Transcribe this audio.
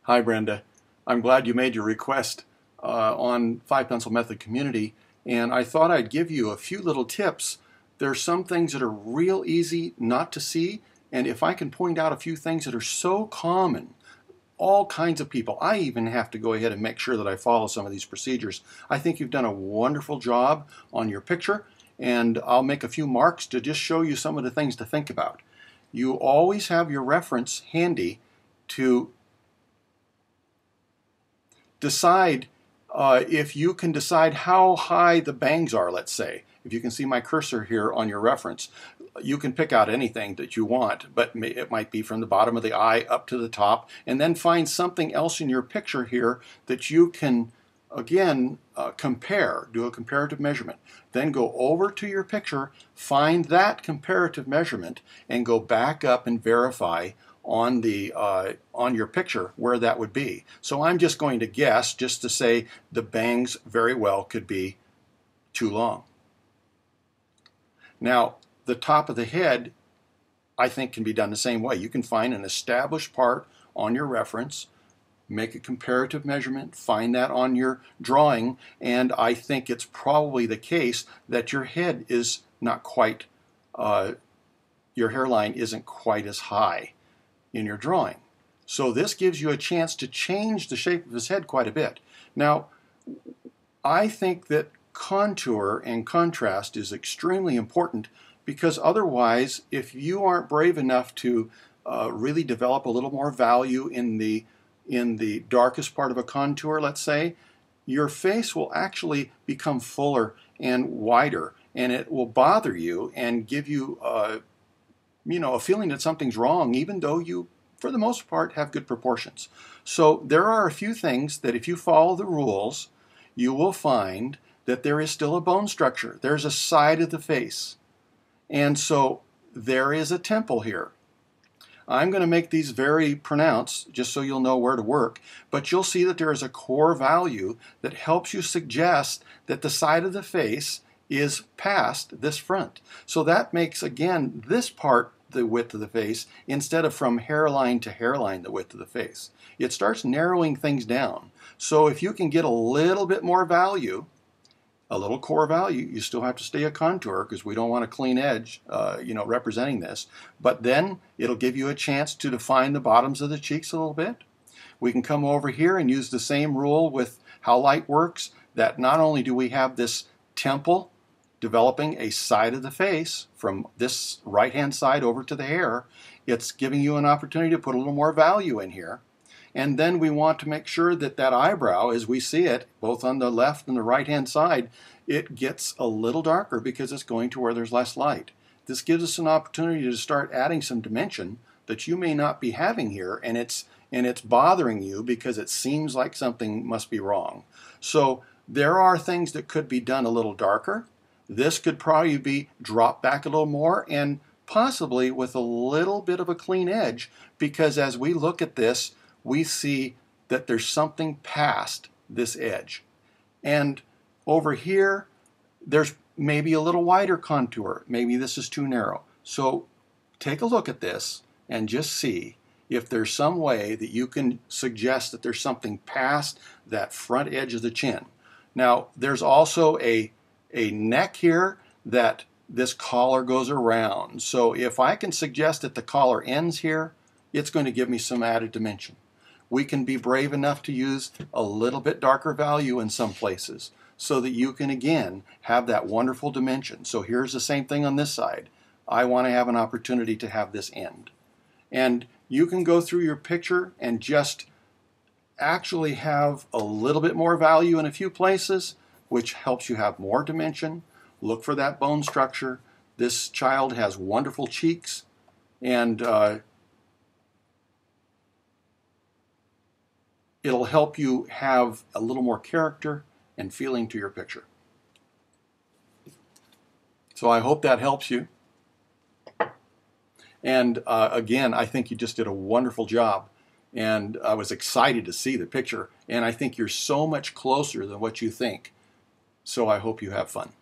Hi, Brenda. I'm glad you made your request on Five Pencil Method Community, and I thought I'd give you a few little tips. There's some things that are real easy not to see, and if I can point out a few things that are so common, all kinds of people, I even have to go ahead and make sure that I follow some of these procedures. I think you've done a wonderful job on your picture, and I'll make a few marks to just show you some of the things to think about. You always have your reference handy to decide if you can decide how high the bangs are, let's say. If you can see my cursor here on your reference, you can pick out anything that you want, but it might be from the bottom of the eye up to the top, and then find something else in your picture here that you can, again, compare, do a comparative measurement. Then go over to your picture, find that comparative measurement, and go back up and verify on the on your picture where that would be. So I'm just going to guess, just to say the bangs very well could be too long. Now, the top of the head, I think, can be done the same way. You can find an established part on your reference, make a comparative measurement, find that on your drawing, and I think it's probably the case that your head is not quite, your hairline isn't quite as high in your drawing. So this gives you a chance to change the shape of his head quite a bit. Now, I think that contour and contrast is extremely important, because otherwise, if you aren't brave enough to really develop a little more value in the darkest part of a contour, let's say, your face will actually become fuller and wider, and it will bother you and give you a feeling that something's wrong, even though you, for the most part, have good proportions. So there are a few things that if you follow the rules, you will find that there is still a bone structure. There's a side of the face. And so there is a temple here. I'm going to make these very pronounced just so you'll know where to work, but you'll see that there is a core value that helps you suggest that the side of the face is past this front. So that makes, again, this part the width of the face instead of from hairline to hairline the width of the face. It starts narrowing things down. So if you can get a little bit more value, a little core value, you still have to stay a contour because we don't want a clean edge, representing this. But then it'll give you a chance to define the bottoms of the cheeks a little bit. We can come over here and use the same rule with how light works, that not only do we have this temple developing a side of the face from this right-hand side over to the hair, it's giving you an opportunity to put a little more value in here. And then we want to make sure that that eyebrow, as we see it, both on the left and the right-hand side, it gets a little darker because it's going to where there's less light. This gives us an opportunity to start adding some dimension that you may not be having here, and it's bothering you because it seems like something must be wrong. So there are things that could be done a little darker. This could probably be dropped back a little more, and possibly with a little bit of a clean edge, because as we look at this, we see that there's something past this edge. And over here, there's maybe a little wider contour. Maybe this is too narrow. So take a look at this and just see if there's some way that you can suggest that there's something past that front edge of the chin. Now, there's also a neck here that this collar goes around. So if I can suggest that the collar ends here, it's going to give me some added dimension. We can be brave enough to use a little bit darker value in some places so that you can, again, have that wonderful dimension. So here's the same thing on this side. I want to have an opportunity to have this end. And you can go through your picture and just actually have a little bit more value in a few places, which helps you have more dimension. Look for that bone structure. This child has wonderful cheeks, and it'll help you have a little more character and feeling to your picture. So I hope that helps you. And again, I think you just did a wonderful job. And I was excited to see the picture. And I think you're so much closer than what you think. So I hope you have fun.